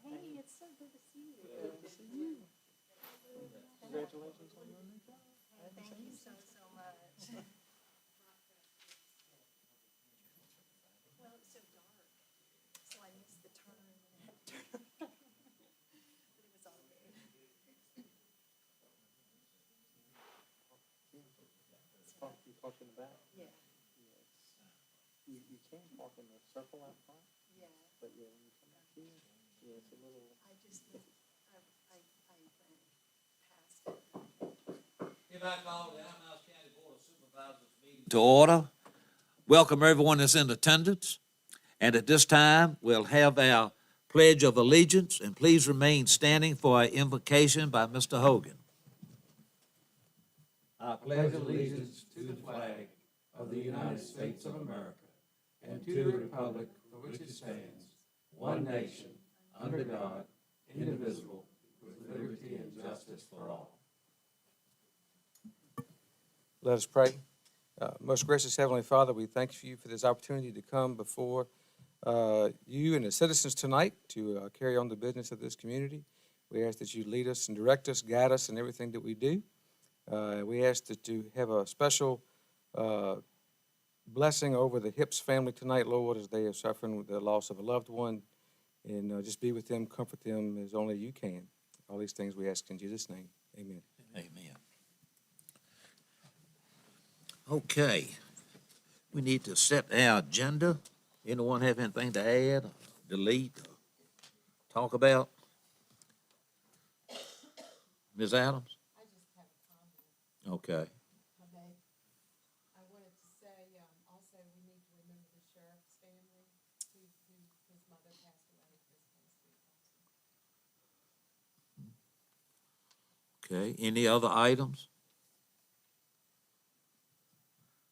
Hey, it's so good to see you. Good to see you. Congratulations on your new job. Thank you so much. Well, it was so dark, so I missed the turn and I had to turn around. But it was all good. You park in the back? Yeah, You can park in the circle out front, yeah. but yeah, when you come back here, yeah, it's a little. I just, I went past it. Hereby call the Appomattox County Board of Supervisors meeting to order. Welcome everyone that's in attendance. And at this time, we'll have our Pledge of Allegiance, and please remain standing for our invocation by Mr. Hogan. I pledge allegiance to the flag of the United States of America and to the republic for which it stands, one nation, under God, indivisible, with liberty and justice for all. Let us pray. Most gracious Heavenly Father, we thank you for this opportunity to come before you and the citizens tonight to carry on the business of this community. We ask that you lead us and direct us, guide us in everything that we do. We ask that you have a special blessing over the Hips family tonight, Lord, as they are suffering with the loss of a loved one, and just be with them, comfort them as only you can. All these things we ask in Jesus' name. Amen. Amen. Okay, we need to set our agenda. Anyone have anything to add, or delete, or talk about? Ms. Adams? I just have a comment. Okay. I wanted to say, also, we need to remember the sheriff's family, his mother passed away this past week also. Okay, any other items?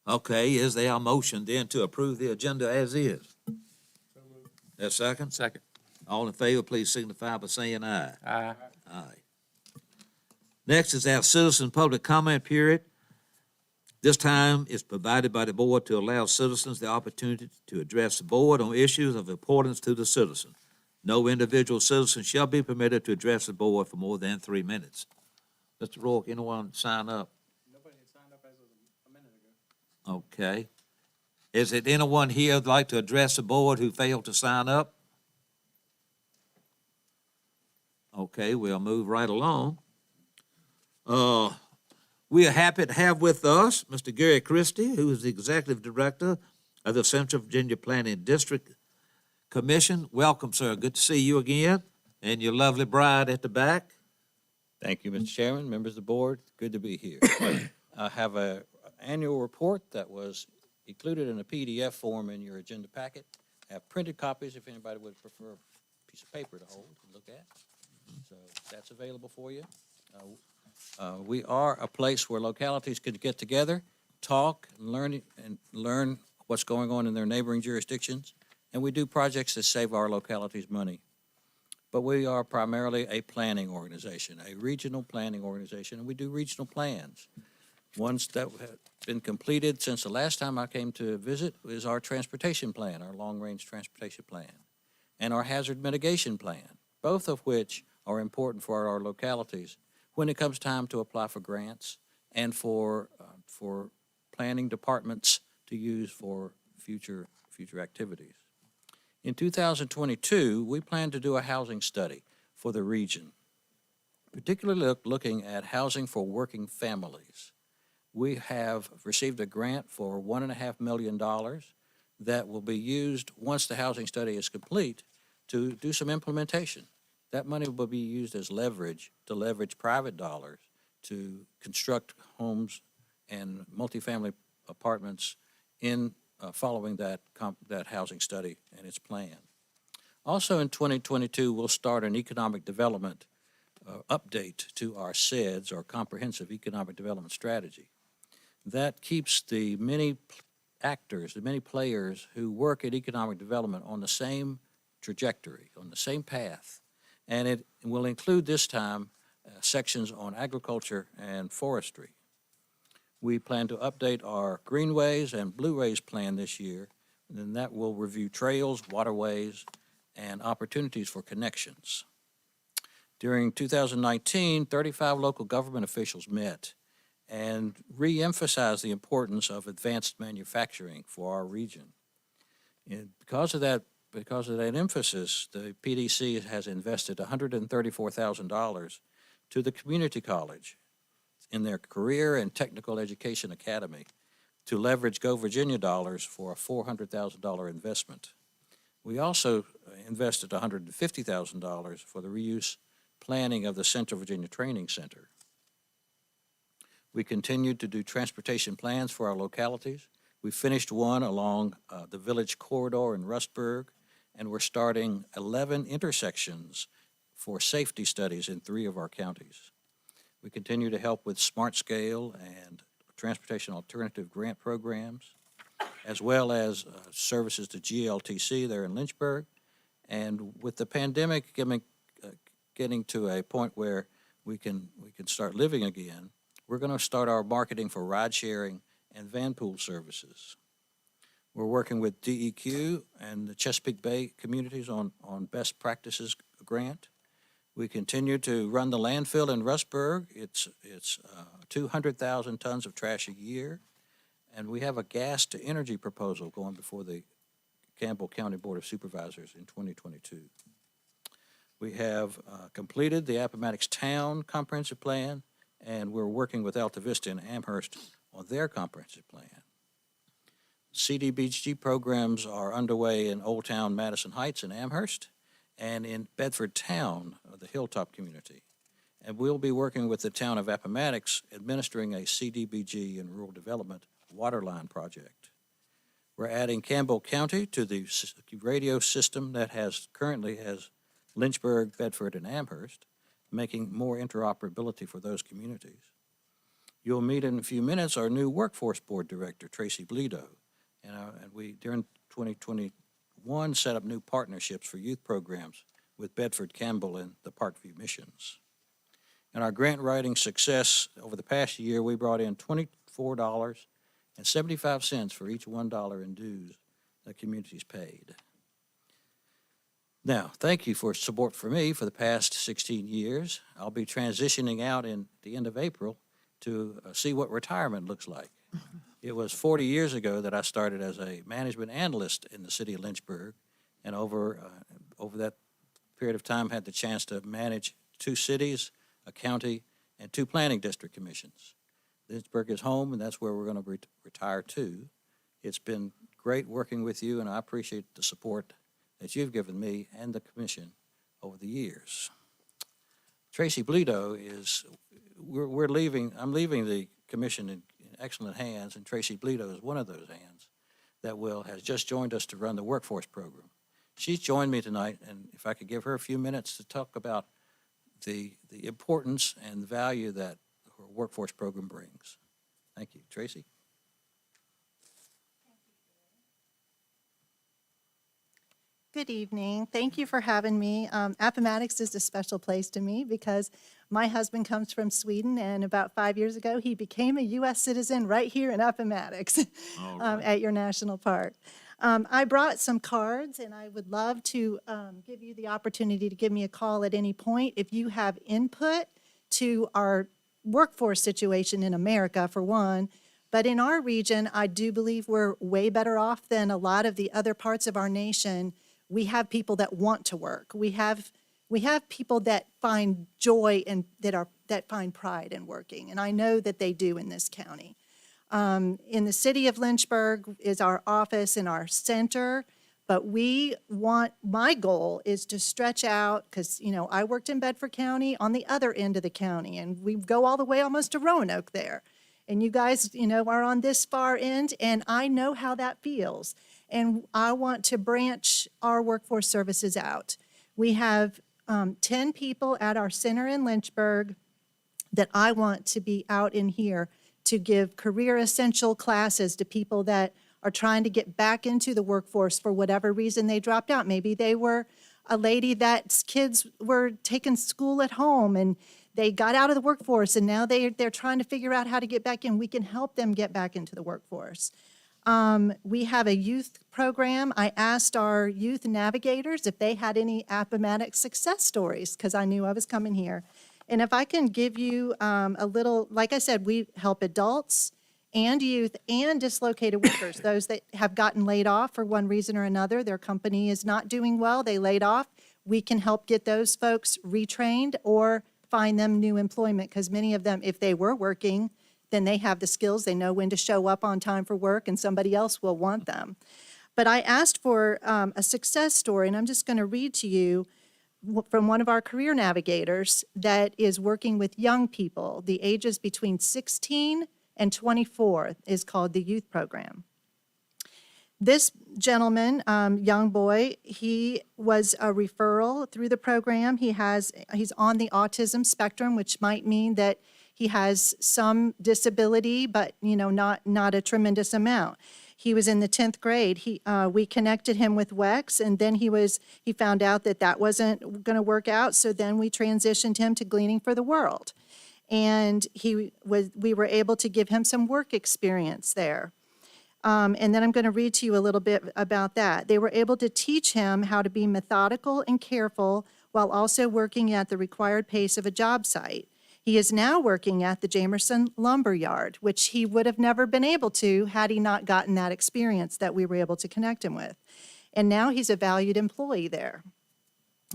Okay, is there a motion then to approve the agenda as is? That second? Second. All in favor, please signify by saying aye. Aye. Aye. Next is our citizen public comment period. This time is provided by the board to allow citizens the opportunity to address the board on issues of importance to the citizen. No individual citizen shall be permitted to address the board for more than 3 minutes. Mr. Rourke, anyone sign up? Nobody had signed up as of a minute ago. Okay. Is it anyone here that'd like to address the board who failed to sign up? Okay, we'll move right along. We are happy to have with us Mr. Gary Christie, who is the Executive Director of the Central Virginia Planning District Commission. Welcome, sir. Good to see you again, and your lovely bride at the back. Thank you, Mr. Chairman, members of the board. Good to be here. I have an annual report that was included in a PDF form in your agenda packet. I have printed copies if anybody would prefer a piece of paper to hold and look at. So that's available for you. We are a place where localities could get together, talk, and learn what's going on in their neighboring jurisdictions, and we do projects that save our localities money. But we are primarily a planning organization, a regional planning organization, and we do regional plans. Ones that have been completed since the last time I came to visit is our transportation plan, our long-range transportation plan, and our hazard mitigation plan, both of which are important for our localities when it comes time to apply for grants and for planning departments to use for future activities. In 2022, we plan to do a housing study for the region, particularly looking at housing for working families. We have received a grant for $1.5 million that will be used once the housing study is complete to do some implementation. That money will be used as leverage to leverage private dollars to construct homes and multifamily apartments in following that housing study and its plan. Also in 2022, we'll start an economic development update to our CEDS, or Comprehensive Economic Development Strategy. That keeps the many actors, the many players who work at economic development on the same trajectory, on the same path. And it will include this time sections on agriculture and forestry. We plan to update our greenways and blueways plan this year, and then that will review trails, waterways, and opportunities for connections. During 2019, 35 local government officials met and re-emphasized the importance of advanced manufacturing for our region. And because of that emphasis, the PDC has invested $134,000 to the community college in their Career and Technical Education Academy to leverage Go Virginia dollars for a $400,000 investment. We also invested $150,000 for the reuse planning of the Central Virginia Training Center. We continued to do transportation plans for our localities. We finished one along the Village Corridor in Rustburg, and we're starting 11 intersections for safety studies in 3 of our counties. We continue to help with smart scale and transportation alternative grant programs, as well as services to GLTC there in Lynchburg. And with the pandemic getting to a point where we can start living again, we're going to start our marketing for ride sharing and van pool services. We're working with DEQ and the Chesapeake Bay communities on best practices grant. We continue to run the landfill in Rustburg. It's 200,000 tons of trash a year. And we have a gas to energy proposal going before the Campbell County Board of Supervisors in 2022. We have completed the Appomattox Town Comprehensive Plan, and we're working with Alta Vista and Amherst on their comprehensive plan. CDBG programs are underway in Old Town, Madison Heights, and Amherst, and in Bedford Town, the Hilltop community. And we'll be working with the town of Appomattox administering a CDBG and rural development waterline project. We're adding Campbell County to the radio system that currently has Lynchburg, Bedford, and Amherst, making more interoperability for those communities. You'll meet in a few minutes our new Workforce Board Director, Tracy Bledo. And we, during 2021, set up new partnerships for youth programs with Bedford Campbell and the Parkview Missions. And our grant writing success over the past year, we brought in $24.75 for each $1 in dues the communities paid. Now, thank you for support for me for the past 16 years. I'll be transitioning out in the end of April to see what retirement looks like. It was 40 years ago that I started as a management analyst in the city of Lynchburg, and over that period of time had the chance to manage 2 cities, a county, and 2 planning district commissions. Lynchburg is home, and that's where we're going to retire to. It's been great working with you, and I appreciate the support that you've given me and the commission over the years. Tracy Bledo is, I'm leaving the commission in excellent hands, and Tracy Bledo is one of those hands that has just joined us to run the workforce program. She's joined me tonight, and if I could give her a few minutes to talk about the importance and the value that her workforce program brings. Thank you. Tracy? Good evening. Thank you for having me. Appomattox is a special place to me because my husband comes from Sweden, and about 5 years ago, he became a U.S. citizen right here in Appomattox at your national park. I brought some cards, and I would love to give you the opportunity to give me a call at any point if you have input to our workforce situation in America, for one. But in our region, I do believe we're way better off than a lot of the other parts of our nation. We have people that want to work. We have people that find joy and that find pride in working, and I know that they do in this county. In the city of Lynchburg is our office and our center, but my goal is to stretch out, because I worked in Bedford County on the other end of the county, and we go all the way almost to Roanoke there. And you guys, are on this far end, and I know how that feels. And I want to branch our workforce services out. We have 10 people at our center in Lynchburg that I want to be out in here to give career essential classes to people that are trying to get back into the workforce for whatever reason they dropped out. Maybe they were a lady that's kids were taking school at home and they got out of the workforce, and now they're trying to figure out how to get back in. We can help them get back into the workforce. We have a youth program. I asked our youth navigators if they had any Appomattox success stories, because I knew I was coming here. And if I can give you a little, like I said, we help adults and youth and dislocated workers, those that have gotten laid off for one reason or another. Their company is not doing well, they laid off. We can help get those folks retrained or find them new employment, because many of them, if they were working, then they have the skills, they know when to show up on time for work, and somebody else will want them. But I asked for a success story, and I'm just going to read to you from one of our career navigators that is working with young people. The ages between 16 and 24 is called the youth program. This gentleman, young boy, he was a referral through the program. He's on the autism spectrum, which might mean that he has some disability, but not a tremendous amount. He was in the 10th grade. We connected him with WEX, and then he found out that wasn't going to work out. So then we transitioned him to Gleaning for the World, and we were able to give him some work experience there. And then I'm going to read to you a little bit about that. They were able to teach him how to be methodical and careful while also working at the required pace of a job site. He is now working at the Jamerson Lumber Yard, which he would have never been able to had he not gotten that experience that we were able to connect him with. And now he's a valued employee there.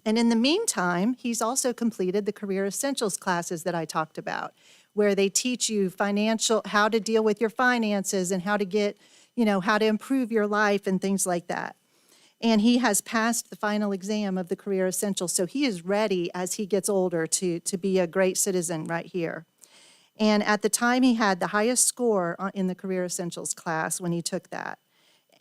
And in the meantime, he's also completed the Career Essentials classes that I talked about, where they teach you how to deal with your finances and how to get, how to improve your life and things like that. And he has passed the final exam of the Career Essentials, so he is ready as he gets older to be a great citizen right here. And at the time, he had the highest score in the Career Essentials class when he took that.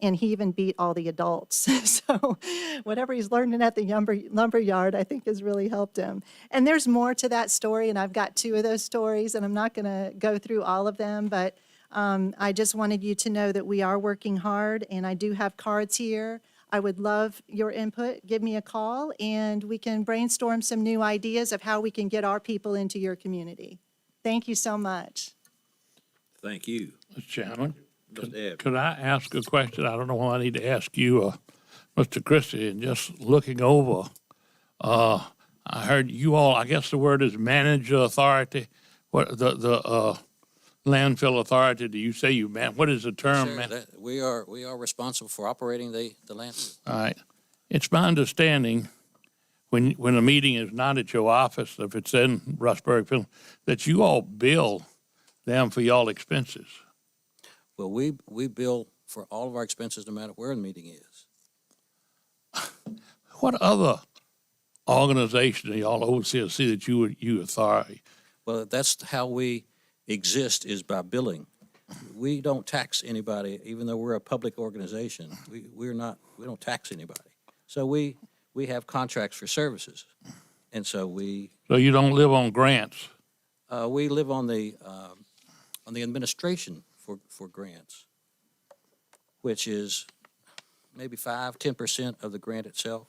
and he even beat all the adults. So whatever he's learning at the lumber yard, I think has really helped him. And there's more to that story, and I've got 2 of those stories, and I'm not going to go through all of them, but I just wanted you to know that we are working hard, and I do have cards here. I would love your input. Give me a call, and we can brainstorm some new ideas of how we can get our people into your community. Thank you so much. Thank you. Mr. Chairman, Mr. Evans. could I ask a question? I don't know what I need to ask you, Mr. Christie, and just looking over, I heard you all, I guess the word is manager authority, what, the landfill authority, do you say you what is the term? Sir, we are responsible for operating the landfill. All right. It's my understanding, when a meeting is not at your office, if it's in Rustburg, that you all bill them for y'all expenses. Well, we bill for all of our expenses no matter where the meeting is. What other organization do y'all oversee that you authority? Well, that's how we exist, is by billing. We don't tax anybody, even though we're a public organization. We don't tax anybody. So we have contracts for services, and so So you don't live on grants? we live on the administration for grants, which is maybe 5-10% of the grant itself.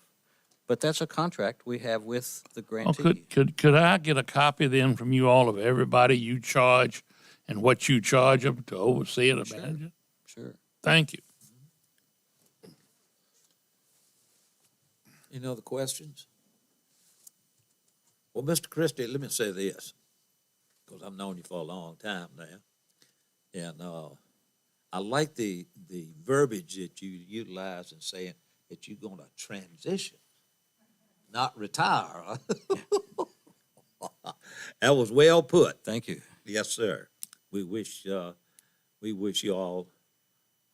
But that's a contract we have with the grantee. Could I get a copy then from you all of everybody you charge and what you charge them to oversee it or manage it? Sure. Thank you. Any other questions? Well, Mr. Christie, let me say this, because I've known you for a long time now. And I like the verbiage that you utilize in saying that you're going to transition, not retire. That was well put. Thank you. Yes, sir. We wish you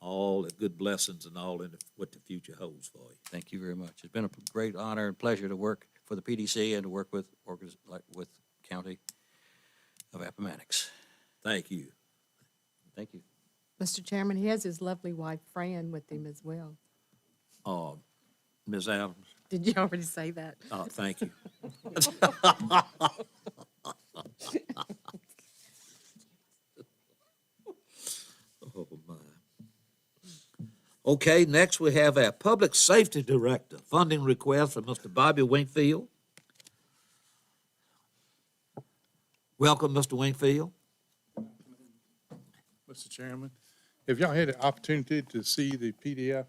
all the good blessings and all in what the future holds for you. Thank you very much. It's been a great honor and pleasure to work for the PDC and to work with County of Appomattox. Thank you. Thank you. Mr. Chairman, he has his lovely wife Fran with him as well. Ms. Adams, Did you already say that? thank you. Oh, my. Okay, next we have our Public Safety Director, funding request from Mr. Bobby Winfield. Welcome, Mr. Winfield. Mr. Chairman, have y'all had the opportunity to see the PDF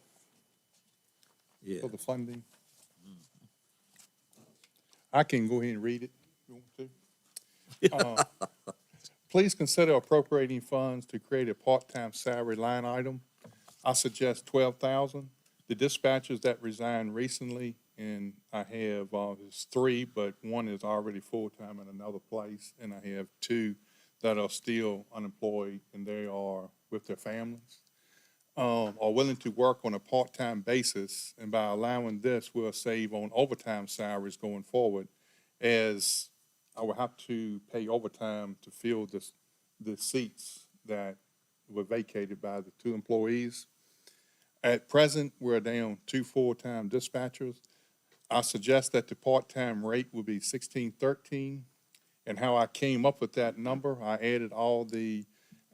Yeah. for the funding? I can go ahead and read it if you want to. Please consider appropriating funds to create a part-time salary line item. I suggest $12,000. The dispatchers that resigned recently, and I have, there's 3, but one is already full-time in another place, and I have 2 that are still unemployed, and they are with their families, are willing to work on a part-time basis, and by allowing this, we'll save on overtime salaries going forward, as I will have to pay overtime to fill the seats that were vacated by the 2 employees. At present, we're down 2 full-time dispatchers. I suggest that the part-time rate will be $16.13. And how I came up with that number, I added all the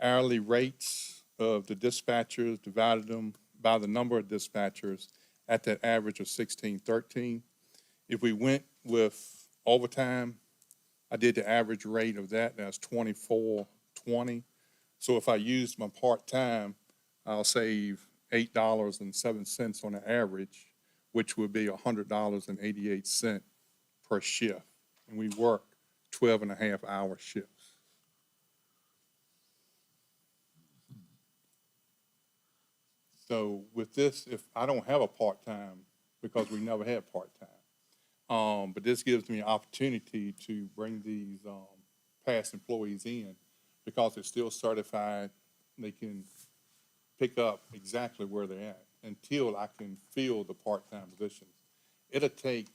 hourly rates of the dispatchers, divided them by the number of dispatchers at that average of $16.13. If we went with overtime, I did the average rate of that, that's $24.20. So if I used my part-time, I'll save $8.07 on the average, which would be $100.88 per shift. And we work 12.5-hour shifts. So with this, if I don't have a part-time, because we never had part-time, but this gives me an opportunity to bring these past employees in, because they're still certified, they can pick up exactly where they're at until I can fill the part-time positions. It'll take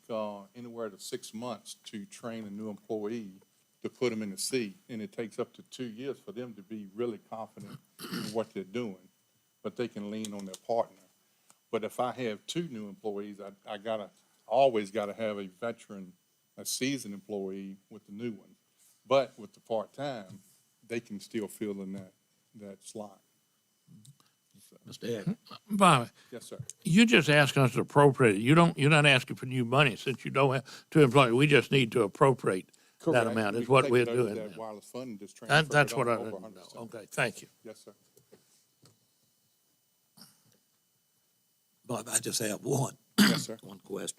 anywhere to 6 months to train a new employee to put them in the seat, and it takes up to 2 years for them to be really confident in what they're doing, but they can lean on their partner But if I have two new employees, always gotta have a veteran, a seasoned employee with the new one. But with the part-time, they can still fill in that slot. Mr. Abbott. Bobby, Yes, sir. you're just asking us to appropriate it. You're not asking for new money since you don't have two employees. We just need to appropriate that Correct. amount We is can what take we're it out of doing. that now. wireless fund and just transfer it That's on what I over didn't 100%. know. Okay, thank you. Yes, sir. Bob, I just have one. Yes, sir. One question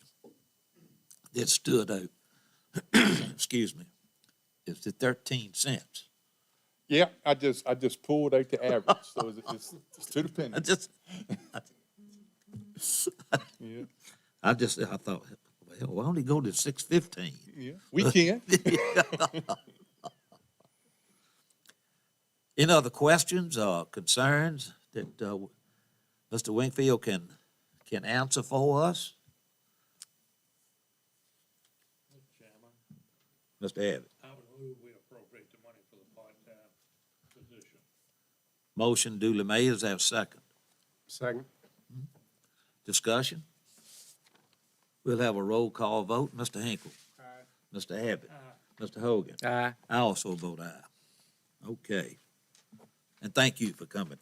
that stood out, excuse me, is the 13 cents. Yeah, I just pulled out the average, so it's to the penny. I just, Yeah, I thought, well, why don't he go to 6.15? yeah, we can. Any other questions or concerns that Mr. Winfield can answer for us? Mr. Abbott. I would move we appropriate the money for the part-time position. Motion duly made. Is there a second? Second. Discussion? We'll have a roll call vote. Mr. Hinkle. Aye. Mr. Abbott. Mr. Hogan. Aye. I also vote aye. Okay. And thank you for coming.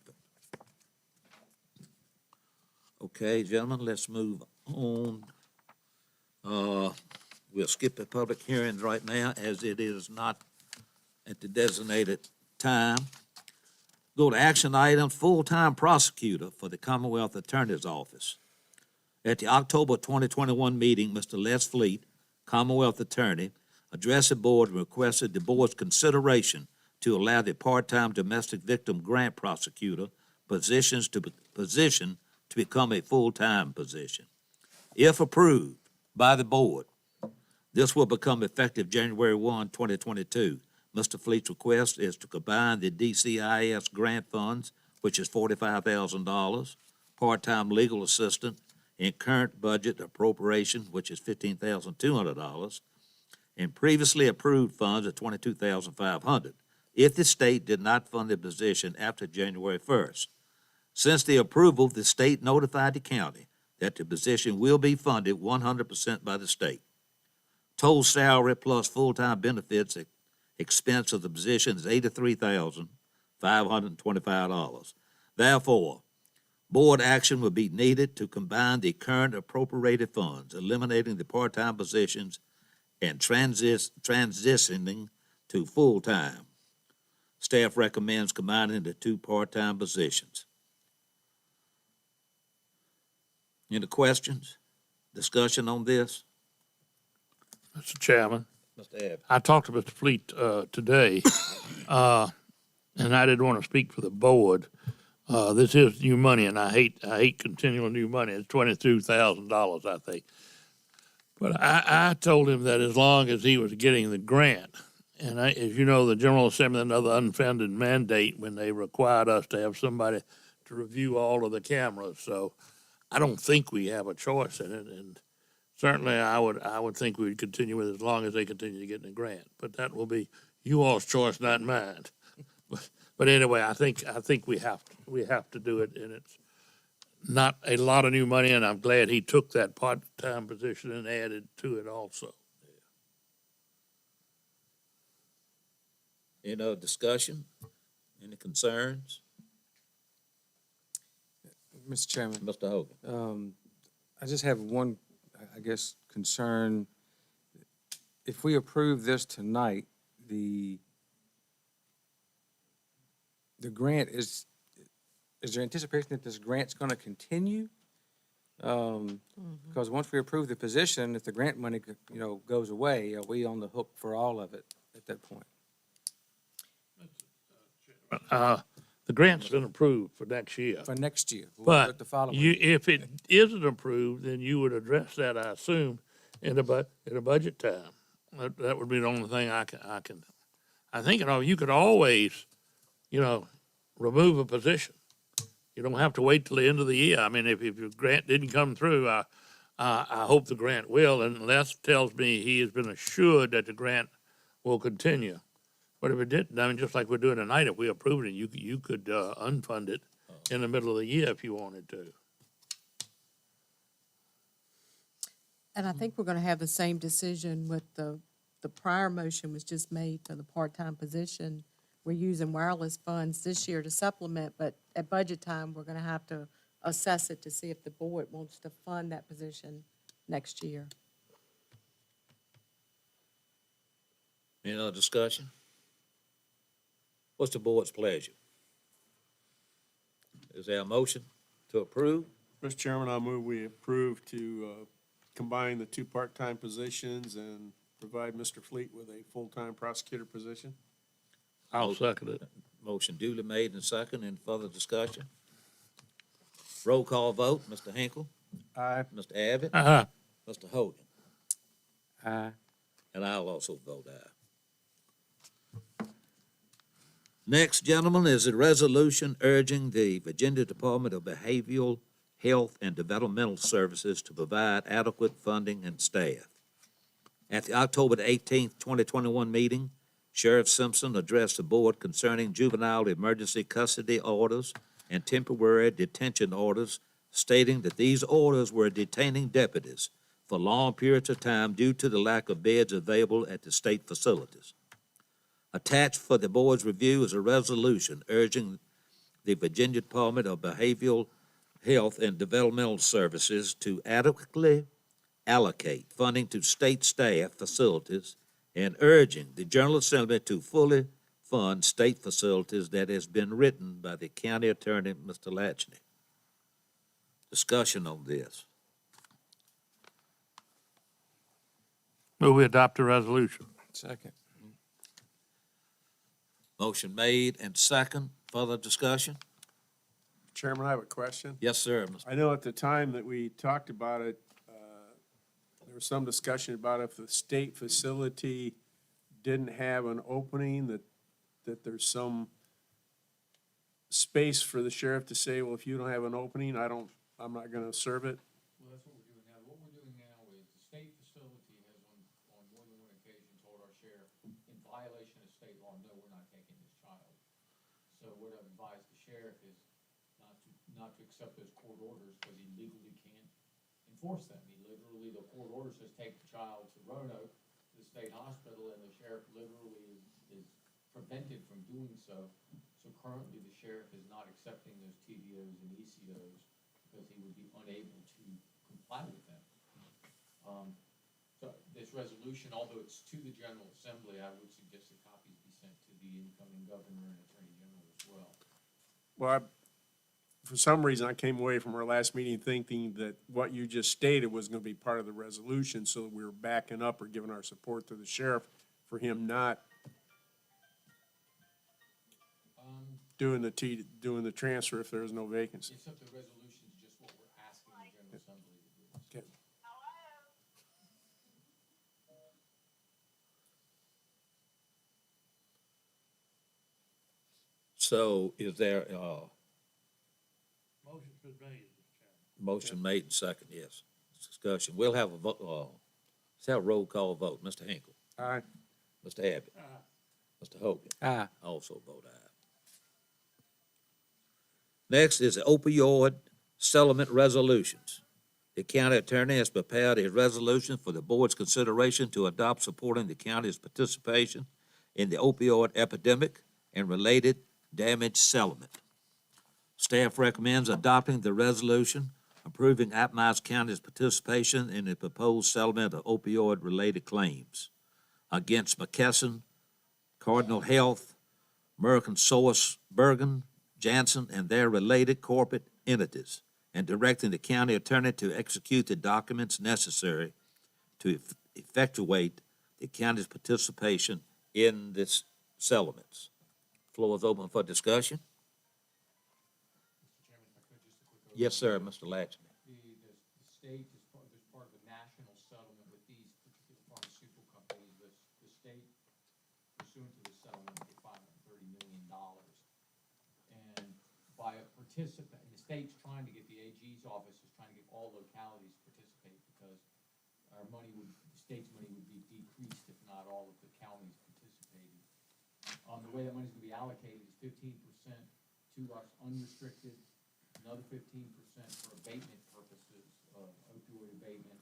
Okay, gentlemen, let's move on. We'll skip the public hearings right now as it is not at the designated time. Go to action items, full-time prosecutor for the Commonwealth Attorney's Office. At the October 2021 meeting, Mr. Les Fleet, Commonwealth Attorney, addressed the board and requested the board's consideration to allow the part-time domestic victim grant prosecutor position to become a full-time position. If approved by the board, this will become effective January 1, 2022. Mr. Fleet's request is to combine the DCIS grant funds, which is $45,000, part-time legal assistant, and current budget appropriation, which is $15,200, and previously approved funds of $22,500, if the state did not fund the position after January 1st. Since the approval, the state notified the county that the position will be funded 100% by the state. Total salary plus full-time benefits expense of the position is $83,525. Therefore, board action will be needed to combine the current appropriated funds, eliminating the part-time positions and transitioning to full-time. Staff recommends combining the two part-time positions. Any questions? Discussion on this? Mr. Chairman, Mr. Abbott. I talked to Mr. Fleet today, and I didn't want to speak for the board. This is new money, and I hate continual new money. It's $22,000, I think. But I told him that as long as he was getting the grant, and as you know, the General Assembly, another unfunded mandate when they required us to have somebody to review all of the cameras. So I don't think we have a choice in it, and certainly I would think we would continue with it as long as they continue to get the grant. But that will be you all's choice, not mine. But anyway, I think we have to do it, and it's not a lot of new money, and I'm glad he took that part-time position and added to it also. Any other discussion? Any concerns? Mr. Chairman, Mr. Hogan. I just have one, I guess, concern. If we approve this tonight, the grant is there anticipation that this grant's going to continue? Because once we approve the position, if the grant money, goes away, are we on the hook for all of it at that point? The grant's been approved for next year. For next year? But the following if it isn't approved, then you would address that, I assume, in a budget time. That would be the only thing I think, you could always, remove a position. You don't have to wait till the end of the year. I mean, if your grant didn't come through, I hope the grant will, and Les tells me he has been assured that the grant will continue. But if it didn't, I mean, just like we're doing tonight, if we approve it, you could unfund it in the middle of the year if you wanted to. And I think we're gonna have the same decision with the prior motion was just made for the part-time position. We're using wireless funds this year to supplement, but at budget time, we're gonna have to assess it to see if the board wants to fund that position next year. Any other discussion? What's the board's pleasure? Is there a motion to approve? Mr. Chairman, I move we approve to combine the two part-time positions and provide Mr. Fleet with a full-time prosecutor position. I'll second it. Motion duly made and second. Any further discussion? Roll call vote. Mr. Hinkle? Aye. Mr. Abbott? Aye. Mr. Hogan? Aye. And I'll also vote aye. Next, gentlemen, is a resolution urging the Virginia Department of Behavioral Health and Developmental Services to provide adequate funding and staff. At the October 18th, 2021 meeting, Sheriff Simpson addressed the board concerning juvenile emergency custody orders and temporary detention orders, stating that these orders were detaining deputies for long periods of time due to the lack of beds available at the state facilities. Attached for the board's review is a resolution urging the Virginia Department of Behavioral Health and Developmental Services to adequately allocate funding to state staff facilities and urging the General Assembly to fully fund state facilities that has been written by the county attorney, Mr. Latchney. Discussion on this. Will we adopt the resolution? Second. Motion made and second. Further discussion? Chairman, I have a question. Yes, sir. Mr. I know at the time that we talked about it, there was some discussion about if the state facility didn't have an opening, that there's some space for the sheriff to say, well, if you don't have an opening, I'm not gonna serve it. Well, that's what we're doing now. What we're doing now is the state facility has on more than one occasion told our sheriff, in violation of state law, no, we're not taking this child. So what I've advised the sheriff is not to accept those court orders because he legally can't enforce them. He literally, the court order says take the child to Roanoke, to the state hospital, and the sheriff literally is prevented from doing so. So currently, the sheriff is not accepting those TDOs and ECOs because he would be unable to comply with them. So this resolution, although it's to the General Assembly, I would suggest that copies be sent to the incoming governor and attorney general as well. Well, for some reason, I came away from our last meeting thinking that what you just stated was gonna be part of the resolution, so that we were backing up or giving our support to the sheriff for him not doing the transfer if there is no vacancy. Except the resolution is just what we're asking the General Assembly to do. Okay. So is there, Motion's been made, Mr. Chairman. motion made and second, yes. Discussion. We'll have a vote, let's have a roll call vote. Mr. Hinkle? Aye. Mr. Abbott? Mr. Hogan? Aye. Also vote aye. Next is the opioid settlement resolutions. The county attorney has prepared a resolution for the board's consideration to adopt supporting the county's participation in the opioid epidemic and related damage settlement. Staff recommends adopting the resolution approving Appomattox County's participation in the proposed settlement of opioid-related claims against McKesson, Cardinal Health, American Source, Bergen, Janssen, and their related corporate entities, and directing the county attorney to execute the documents necessary to effectuate the county's participation in this settlements. Floor is open for discussion. Mr. Chairman, if I could, just a quick. Yes, sir, Mr. Latchney. The state is part of the national settlement with these particular pharmaceutical companies. The state pursuant to the settlement will get $530 million. And by a participant, and the state's trying to get, the AG's office is trying to get all localities to participate because the state's money would be decreased if not all of the counties participated. The way that money's gonna be allocated is 15% to us unrestricted, another 15% for abatement purposes of opioid abatement,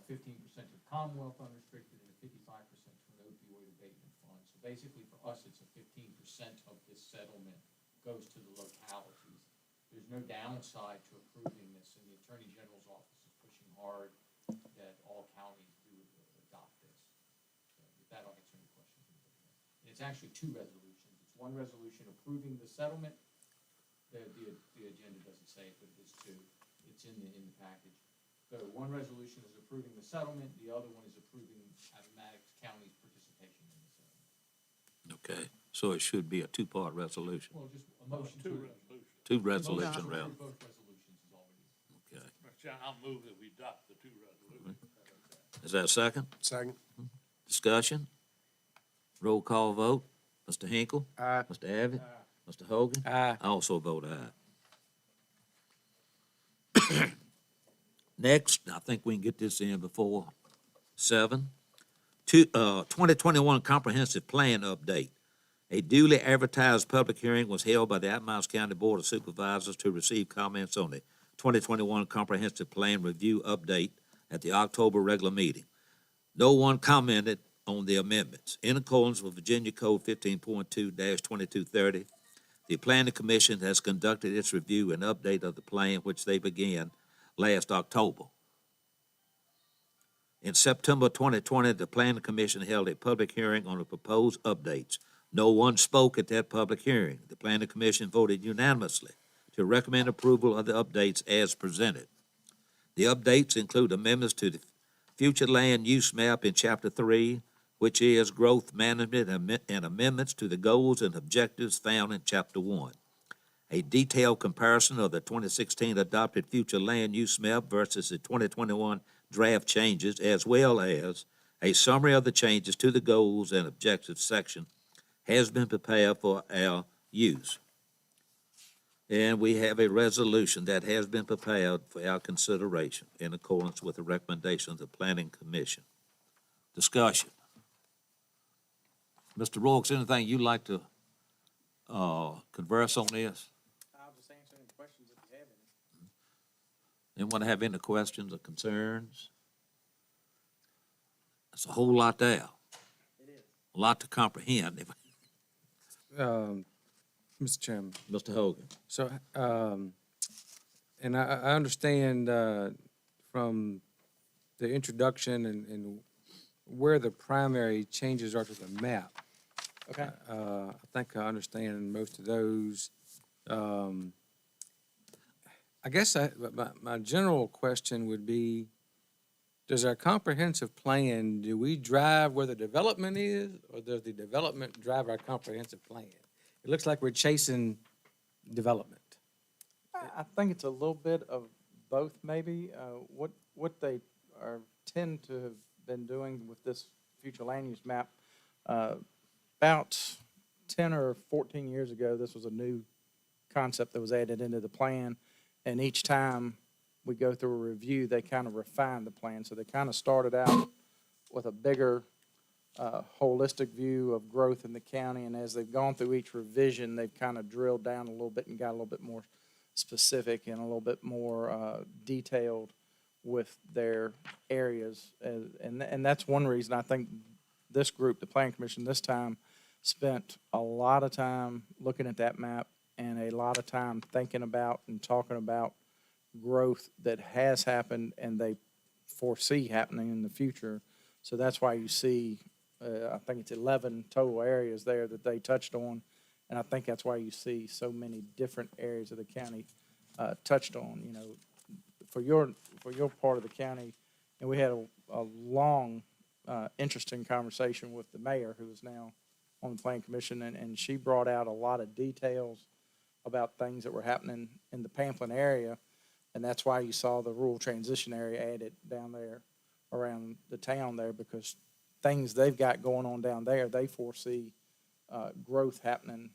15% to the Commonwealth unrestricted, and 55% to an opioid abatement fund. So basically, for us, it's a 15% of this settlement goes to the localities. There's no downside to approving this, and the Attorney General's office is pushing hard that all counties do adopt this. So with that, I'll answer any questions. And it's actually two resolutions. It's one resolution approving the settlement. The agenda doesn't say it, but it is two. It's in the package. So one resolution is approving the settlement, the other one is approving Appomattox County's participation in the settlement. Okay, so it should be a two-part resolution, Well, just a motion to. two Motion resolution to rather. approve both resolutions is already. Okay. Mr. Chairman, I'll move that we adopt the two resolutions. Is that a second? Second. Discussion? Roll call vote. Mr. Hinkle? Aye. Mr. Abbott? Mr. Hogan? Aye. I also vote aye. Next, I think we can get this in before 7. 2021 Comprehensive Plan Update. A duly advertised public hearing was held by the Appomattox County Board of Supervisors to receive comments on the 2021 Comprehensive Plan Review Update at the October regular meeting. No one commented on the amendments. In accordance with Virginia Code 15.2-2230, the Planning Commission has conducted its review and update of the plan, which they began last October. In September 2020, the Planning Commission held a public hearing on the proposed updates. No one spoke at that public hearing. The Planning Commission voted unanimously to recommend approval of the updates as presented. The updates include amendments to the future land use map in Chapter 3, which is growth management, and amendments to the goals and objectives found in Chapter 1. A detailed comparison of the 2016 adopted future land use map versus the 2021 draft changes, as well as a summary of the changes to the goals and objectives section has been prepared for our use. And we have a resolution that has been prepared for our consideration in accordance with the recommendations of the Planning Commission. Discussion. Mr. Rourke, anything you'd like to converse on this? I'll just answer any questions if you have any. Anyone have any questions or concerns? It's a whole lot there, It is. a lot to comprehend. Mr. Chairman, Mr. Hogan. so, and I understand from the introduction and where the primary changes are to the map. Okay. I think I understand most of those. I guess my general question would be, does our comprehensive plan, do we drive where the development is, or does the development drive our comprehensive plan? It looks like we're chasing development. I think it's a little bit of both, maybe. What they tend to have been doing with this future land use map, about 10 or 14 years ago, this was a new concept that was added into the plan, and each time we go through a review, they kind of refine the plan. So they kind of started out with a bigger holistic view of growth in the county, and as they've gone through each revision, they've kind of drilled down a little bit and got a little bit more specific and a little bit more detailed with their areas. And that's one reason I think this group, the Planning Commission, this time spent a lot of time looking at that map and a lot of time thinking about and talking about growth that has happened and they foresee happening in the future. So that's why you see, I think it's 11 total areas there that they touched on. And I think that's why you see so many different areas of the county touched on. You know, for your part of the county, and we had a long, interesting conversation with the mayor, who is now on the Planning Commission, and she brought out a lot of details about things that were happening in the Pamplin area, and that's why you saw the rural transition area added down there around the town there, because things they've got going on down there, they foresee growth happening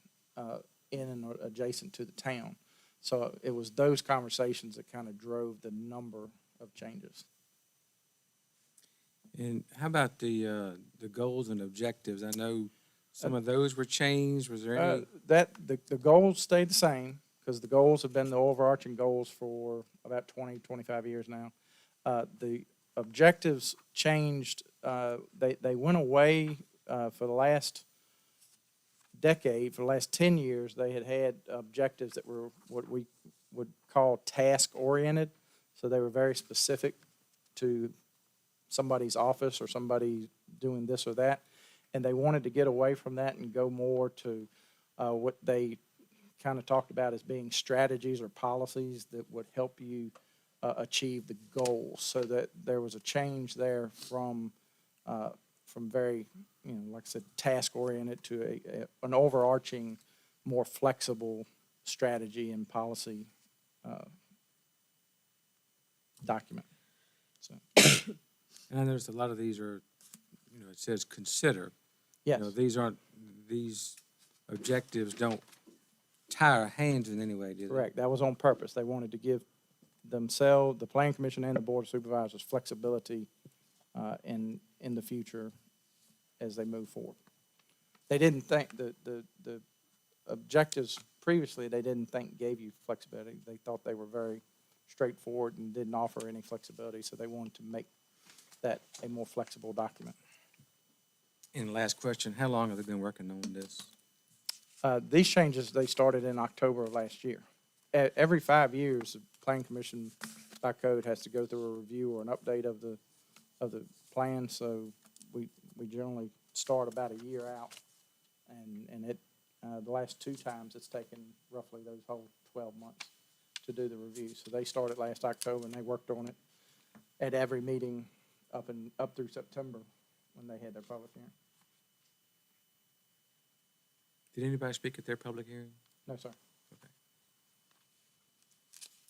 in and adjacent to the town. So it was those conversations that kind of drove the number of changes. And how about the goals and objectives? I know some of those were changed. Was there any? The goals stayed the same, because the goals have been the overarching goals for about 20, 25 years now. The objectives changed. They went away for the last decade, for the last 10 years, they had objectives that were what we would call task-oriented. So they were very specific to somebody's office or somebody doing this or that. And they wanted to get away from that and go more to what they kind of talked about as being strategies or policies that would help you achieve the goals. So that there was a change there from very, like I said, task-oriented to an overarching, more flexible strategy and policy document. So, And I noticed a lot of these are, it says consider. yes, These objectives don't tie our hands in any way, do they? correct. That was on purpose. They wanted to give themselves, the Plan Commission and the Board of Supervisors, flexibility in the future as they move forward. They didn't think, the objectives previously, they didn't think gave you flexibility. They thought they were very straightforward and didn't offer any flexibility, so they wanted to make that a more flexible document. And last question, how long have they been working on this? These changes, they started in October of last year. Every 5 years, the Plan Commission by code has to go through a review or an update of the plan, so we generally start about a year out. And it, the last 2 times, it's taken roughly those whole 12 months to do the review. So they started last October, and they worked on it at every meeting up through September when they had their public hearing. Did anybody speak at their public hearing? No, sir.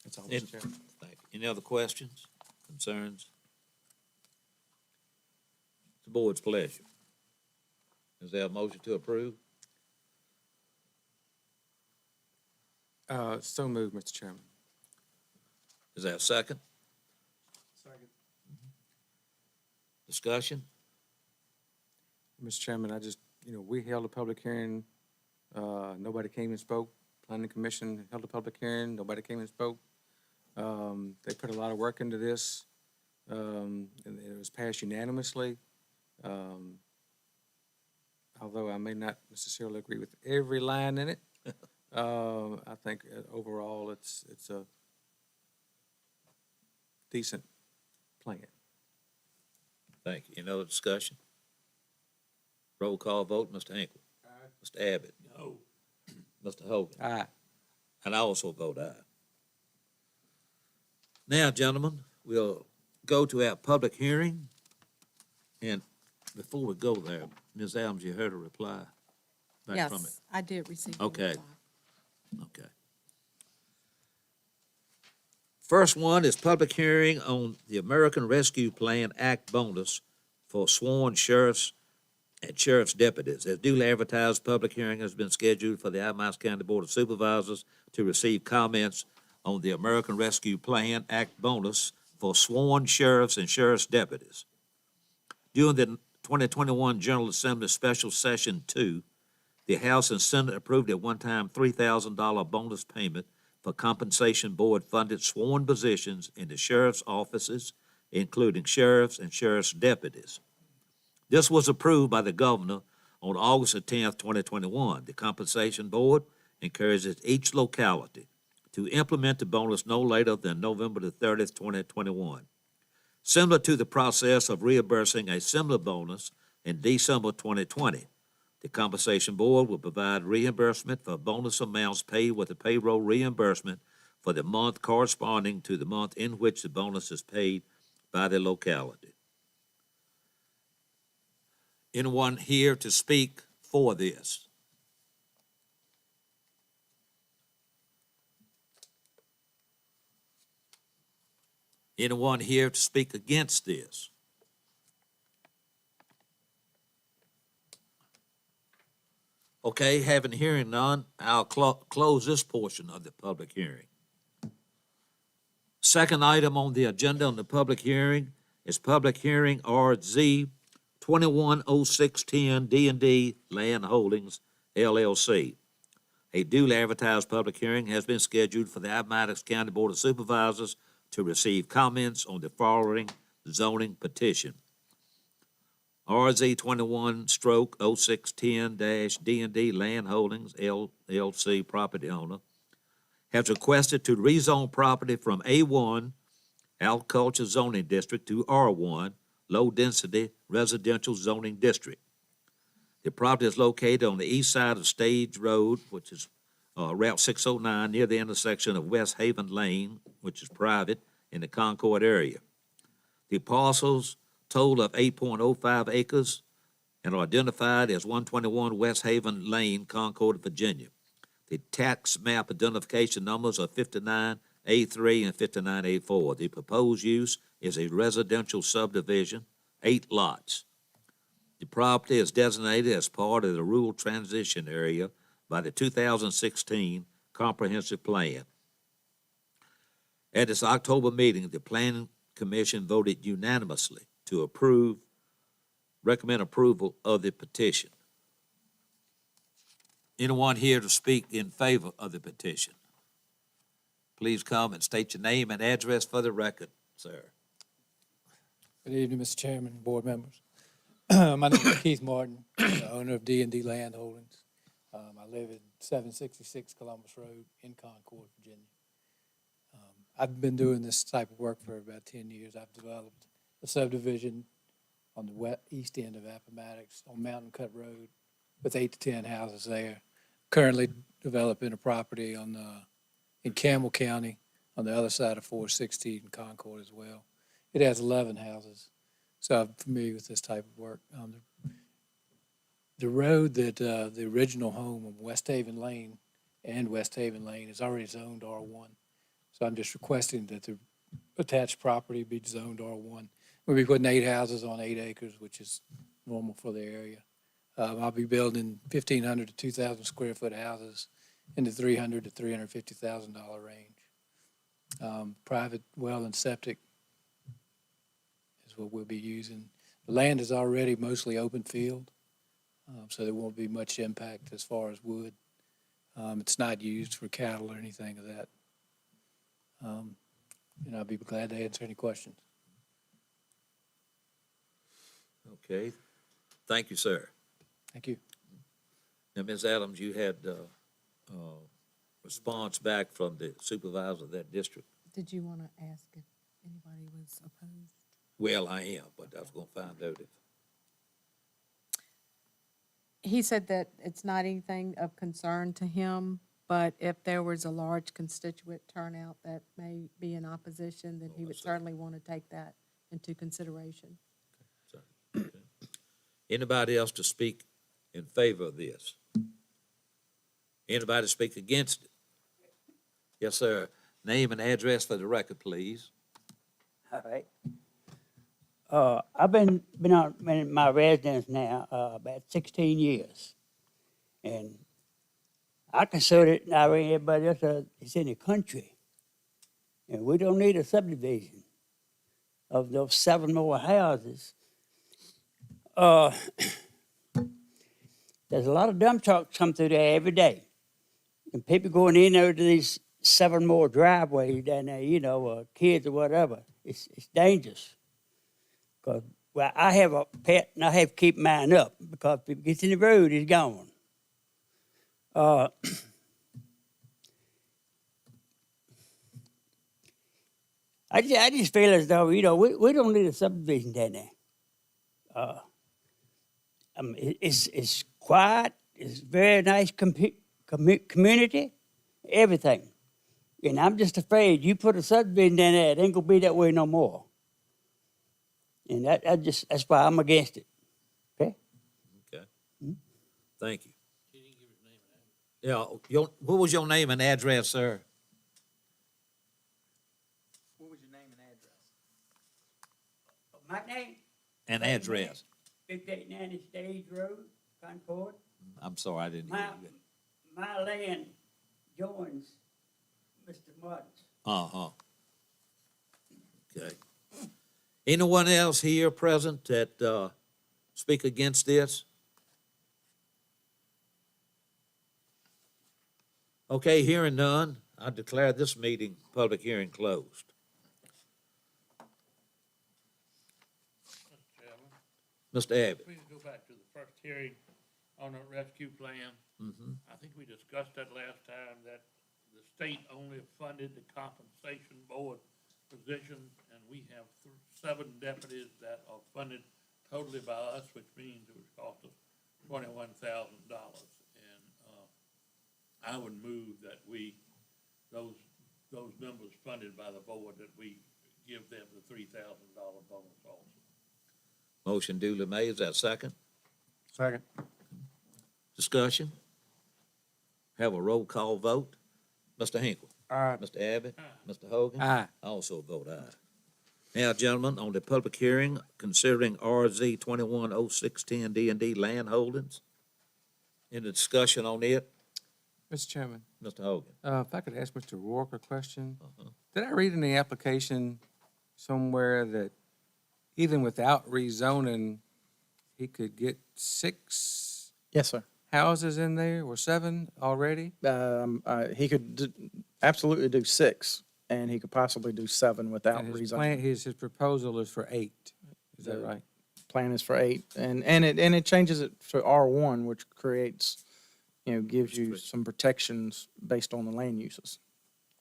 That's all, Any- Mr. Chairman. Thank you. Any other questions, concerns? It's the board's pleasure. Is there a motion to approve? So moved, Mr. Chairman. Is there a second? Second. Discussion? Mr. Chairman, I just, we held a public hearing, nobody came and spoke. Planning Commission held a public hearing, nobody came and spoke. They put a lot of work into this, and it was passed unanimously. Although I may not necessarily agree with every line in it, I think overall it's a decent plan. Thank you. Any other discussion? Roll call vote, Mr. Hinkle. Aye. Mr. Abbott. No. Mr. Hogan. Aye. And I also vote aye. Now, gentlemen, we'll go to our public hearing. And before we go there, Ms. Adams, you heard a reply back from it? Yes, I did receive. Okay. Okay. First one is public hearing on the American Rescue Plan Act bonus for sworn sheriffs and sheriff's deputies. As duly advertised, public hearing has been scheduled for the Appomattox County Board of Supervisors to receive comments on the American Rescue Plan Act bonus for sworn sheriffs and sheriff's deputies. During the 2021 General Assembly Special Session 2, the House and Senate approved a one-time $3,000 bonus payment for compensation board-funded sworn positions in the sheriff's offices, including sheriffs and sheriff's deputies. This was approved by the governor on August 10th, 2021. The compensation board encourages each locality to implement the bonus no later than November 30th, 2021. Similar to the process of reimbursing a similar bonus in December 2020, the compensation board will provide reimbursement for bonus amounts paid with a payroll reimbursement for the month corresponding to the month in which the bonus is paid by the locality. Anyone here to speak for this? Anyone here to speak against this? Okay, having hearing none, I'll close this portion of the public hearing. Second item on the agenda on the public hearing is public hearing RZ 210610 D&D Land Holdings, LLC. A duly advertised public hearing has been scheduled for the Appomattox County Board of Supervisors to receive comments on the following zoning petition. RZ 21/0610-D&D Land Holdings LLC property owner has requested to rezone property from A1 Agriculture Zoning District to R1 Low Density Residential Zoning District. The property is located on the east side of Stage Road, which is Route 609, near the intersection of West Haven Lane, which is private, in the Concord area. The parcels total of 8.05 acres and are identified as 121 West Haven Lane, Concord, Virginia. The tax map identification numbers are 59A3 and 59A4. The proposed use is a residential subdivision, 8 lots. The property is designated as part of the rural transition area by the 2016 Comprehensive Plan. At its October meeting, the Planning Commission voted unanimously to recommend approval of the petition. Anyone here to speak in favor of the petition? Please come and state your name and address for the record, sir. Good evening, Mr. Chairman and board members. My name is Keith Martin, the owner of D&D Land Holdings. I live at 766 Columbus Road in Concord, Virginia. I've been doing this type of work for about 10 years. I've developed a subdivision on the east end of Appomattox on Mountain Cut Road with 8 to 10 houses there. Currently developing a property in Campbell County on the other side of 460 in Concord as well. It has 11 houses. So I'm familiar with this type of work. The road that the original home of West Haven Lane and West Haven Lane is already zoned R1. So I'm just requesting that the attached property be zoned R1. We'll be putting 8 houses on 8 acres, which is normal for the area. I'll be building 1,500 to 2,000 square foot houses in the $300,000 to $350,000 range. Private well and septic is what we'll be using. The land is already mostly open field, so there won't be much impact as far as wood. It's not used for cattle or anything of that. I'll be glad to answer any questions. Okay. Thank you, sir. Thank you. Now, Ms. Adams, you had response back from the supervisor of that district. Did you want to ask if anybody was opposed? Well, I am, but I was going to find out if. He said that it's not anything of concern to him, but if there was a large constituent turnout that may be in opposition, then he would certainly want to take that into consideration. Okay. Anybody else to speak in favor of this? Anybody speak against it? Yes, sir. Name and address for the record, please. All right. I've been in my residence now about 16 years, and I consider it, I mean, everybody else is in the country, and we don't need a subdivision of those 7 more houses. There's a lot of dump trucks come through there every day, and people going in there to these 7 more driveways down there, kids or whatever. It's dangerous. Because, well, I have a pet, and I have to keep mine up, because if it gets in the road, it's gone. I just feel as though, we don't need a subdivision down there. It's quiet, it's very nice community, everything. And I'm just afraid you put a subdivision down there, it ain't gonna be that way no more. And that's why I'm against it. Okay? Okay. Thank you. Yeah, what was your name and address, sir? What was your name and address? My name? And address. 5890 Stage Road, Concord. I'm sorry, I didn't hear you. My land joins Mr. Martin's. Uh-huh. Okay. Anyone else here present that speak against this? Okay, hearing none, I declare this meeting, public hearing closed. Mr. Abbott. We can go back to the first hearing on the rescue plan. Mhm. I think we discussed that last time, that the state only funded the compensation board position, and we have 7 deputies that are funded totally by us, which means it would cost us $21,000. And, I would move that those members funded by the board, that we give them the $3,000 bonus also. Motion duly made. Is that second? Second. Discussion? Have a roll call vote. Mr. Hinkle. Aye. Mr. Abbott. Mr. Hogan. Aye. I also vote aye. Now, gentlemen, on the public hearing considering RZ 210610 D&D land holdings. Any discussion on it? Mr. Chairman, Mr. Hogan. if I could ask Mr. Rourke a question. Uh-huh. Did I read in the application somewhere that even without rezoning, he could get 6 Yes, sir. houses in there, or 7 already? He could absolutely do 6, and he could possibly do 7 without And his rezoning. plan, his proposal is for 8. Is that The- right? Plan is for 8, and it changes it to R1, which creates, gives you some protections based on the land uses.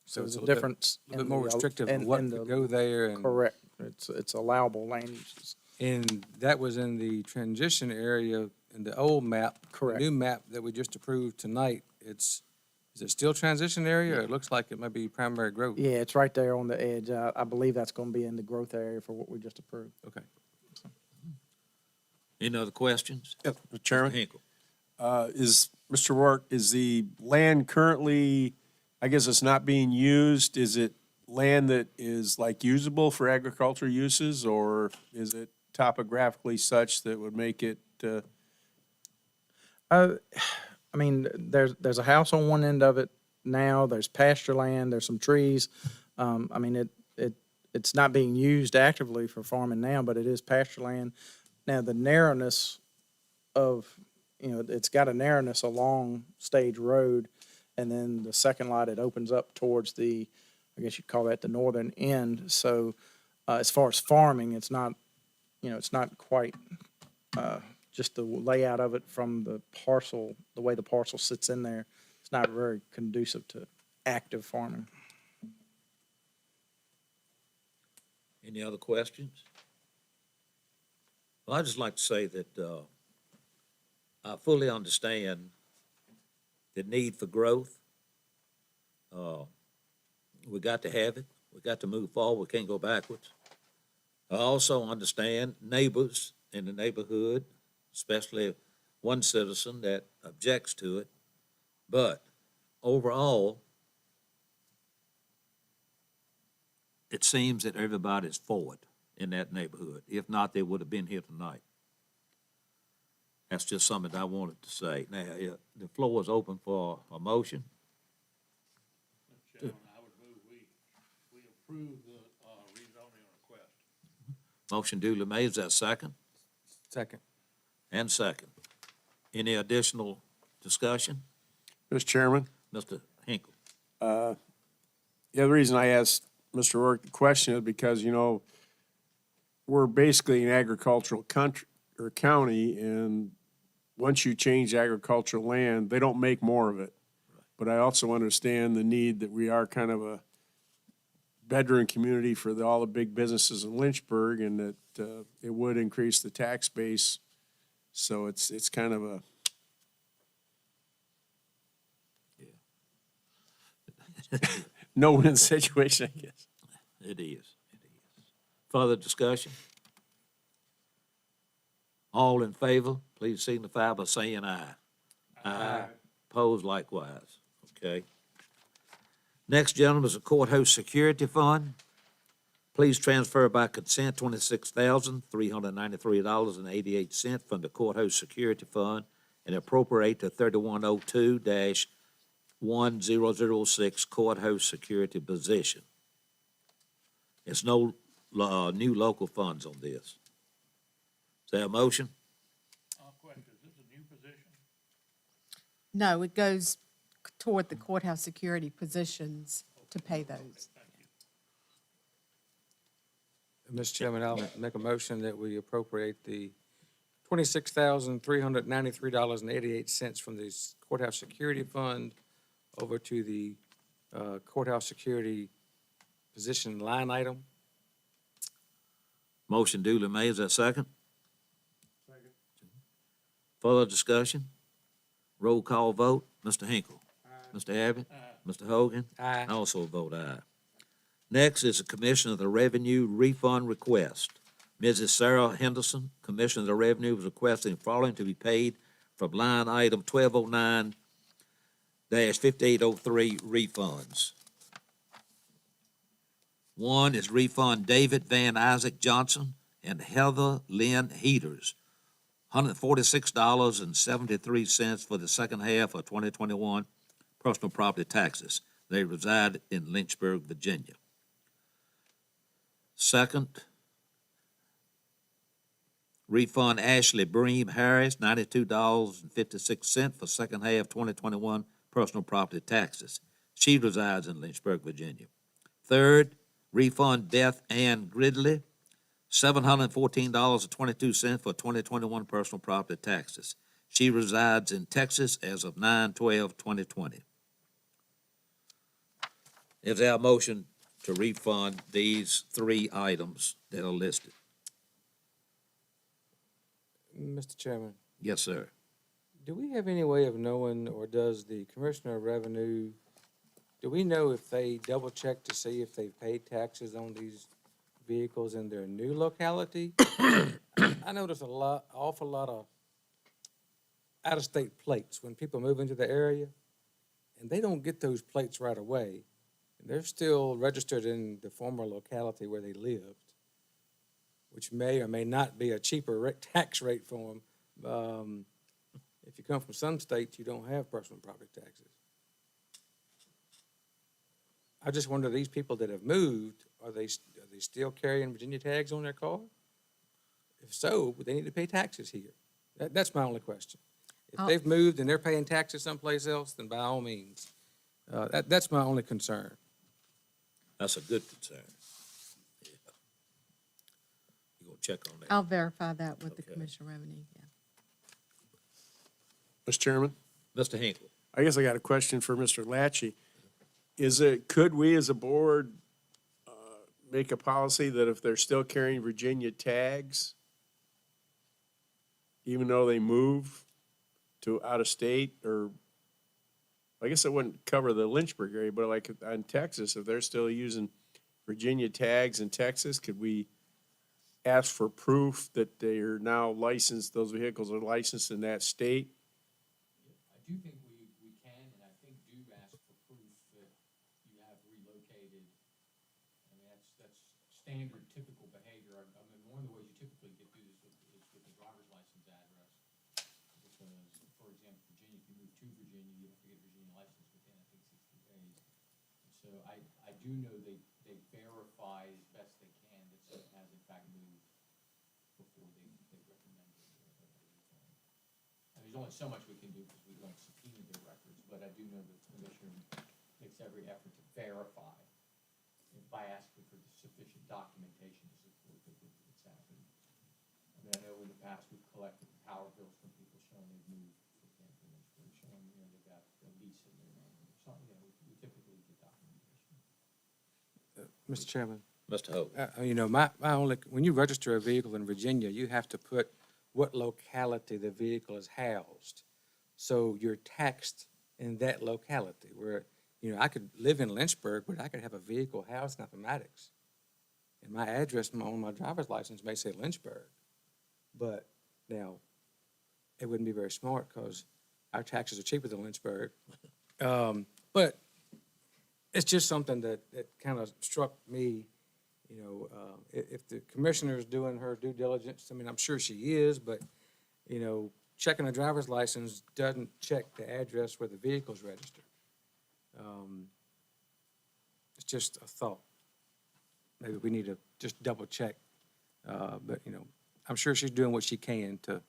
So it's there's a a little bit- difference. A little bit in more the- restrictive in- of what in could the- go there, and, Correct. It's allowable land uses. and that was in the transition area in the old map. Correct. The new map that we just approved tonight, is it still transition area, or it looks like it might be primary growth? Yeah, it's right there on the edge. I believe that's going to be in the growth area for what we just approved. Okay. Any other questions? Yes, Mr. Mr. Chairman, Hinkle. is, Mr. Rourke, is the land currently, I guess it's not being used, is it land that is like usable for agriculture uses, or is it topographically such that would make it, I mean, there's a house on one end of it now. There's pasture land. There's some trees. I mean, it's not being used actively for farming now, but it is pasture land. Now, the narrowness of, it's got a narrowness along Stage Road, and then the second lot, it opens up towards the, I guess you'd call that the northern end. So, as far as farming, it's not, it's not quite, just the layout of it from the parcel, the way the parcel sits in there, it's not very conducive to active farming. Any other questions? Well, I'd just like to say that I fully understand the need for growth. We got to have it. We got to move forward. We can't go backwards. I also understand neighbors in the neighborhood, especially one citizen that objects to it. But overall, it seems that everybody's for it in that neighborhood. If not, they would have been here tonight. That's just something I wanted to say. Now, the floor is open for a motion. Mr. Chairman, I would move we approve the rezoning request. Motion duly made. Is that second? Second. And second. Any additional discussion? Mr. Chairman? Mr. Hinkle. The other reason I asked Mr. Rourke the question is because, we're basically an agricultural country or county, and once you change agricultural land, they don't make more of it. But I also understand the need that we are kind of a bedroom community for all the big businesses in Lynchburg, and that it would increase the tax base. So it's kind of a no-win situation, I guess. It is. It is. Further discussion? All in favor, please signify by saying aye. Aye. Opposed likewise. Okay. Next, gentlemen, is a courthouse security fund. Please transfer by consent $26,393.88 from the courthouse security fund and appropriate to 3102-1006 courthouse security position. There's no new local funds on this. Is there a motion? Question, is this a new position? No, it goes toward the courthouse security positions to pay those. Mr. Chairman, I'll make a motion that we appropriate the $26,393.88 from the courthouse security fund over to the courthouse security position line item. Motion duly made. Is that second? Second. Further discussion? Roll call vote. Mr. Hinkle. Mr. Abbott. Mr. Hogan. Aye. I also vote aye. Next is the Commissioner of the Revenue refund request. Mrs. Sarah Henderson, Commissioner of the Revenue, was requesting the following to be paid from line item 1209-5803 refunds. One is refund David Van Isaac Johnson and Heather Lynn Heaters, $146.73 for the second half of 2021 personal property taxes. They reside in Lynchburg, Virginia. Second, refund Ashley Bream Harris, $92.56 for second half 2021 personal property taxes. She resides in Lynchburg, Virginia. Third, refund Beth Ann Gridley, $714.22 for 2021 personal property taxes. She resides in Texas as of 9/12/2020. Is there a motion to refund these three items that are listed? Mr. Chairman, Yes, sir. do we have any way of knowing, or does the Commissioner of Revenue, do we know if they double check to see if they've paid taxes on these vehicles in their new locality? I notice awful lot of out-of-state plates when people move into the area, and they don't get those plates right away. And they're still registered in the former locality where they lived, which may or may not be a cheaper tax rate for them. If you come from some states, you don't have personal property taxes. I just wonder, these people that have moved, are they still carrying Virginia tags on their car? If so, they need to pay taxes here. That's my only question. If they've moved and they're paying taxes someplace else, then by all means. That's my only concern. That's a good concern. Yeah. You gonna check on that? I'll verify that with the Okay. Commissioner of Revenue, yeah. Mr. Chairman, Mr. Hinkle. I guess I got a question for Mr. Latchy. Could we as a board make a policy that if they're still carrying Virginia tags, even though they move to out of state, or I guess it wouldn't cover the Lynchburg area, but like in Texas, if they're still using Virginia tags in Texas, could we ask for proof that they are now licensed, those vehicles are licensed in that state? I do think we can, and I think do ask for proof that you have relocated. I mean, that's standard, typical behavior. I mean, one of the ways you typically get through this is with the driver's license address. Because, for example, Virginia, if you move to Virginia, you have to get Virginia license within, I think, 60 days. And so I do know they verify as best they can that someone has in fact moved before they recommend it. And there's only so much we can do because we don't subpoena their records, but I do know that the commissioner makes every effort to verify by asking for sufficient documentation to support that it's happened. I mean, I know in the past we've collected power bills from people showing they've moved, for example, and showing, they've got a lease in their name or something, we typically get documentation. Mr. Chairman. Mr. Hogan. My only, when you register a vehicle in Virginia, you have to put what locality the vehicle is housed. So you're taxed in that locality, where, I could live in Lynchburg, but I could have a vehicle housed in Appomattox. And my address on my driver's license may say Lynchburg. But now, it wouldn't be very smart because our taxes are cheaper than Lynchburg. But it's just something that kind of struck me. If the commissioner is doing her due diligence, I mean, I'm sure she is, but, checking a driver's license doesn't check the address where the vehicle's registered. It's just a thought. Maybe we need to just double check. But, I'm sure she's doing what she can to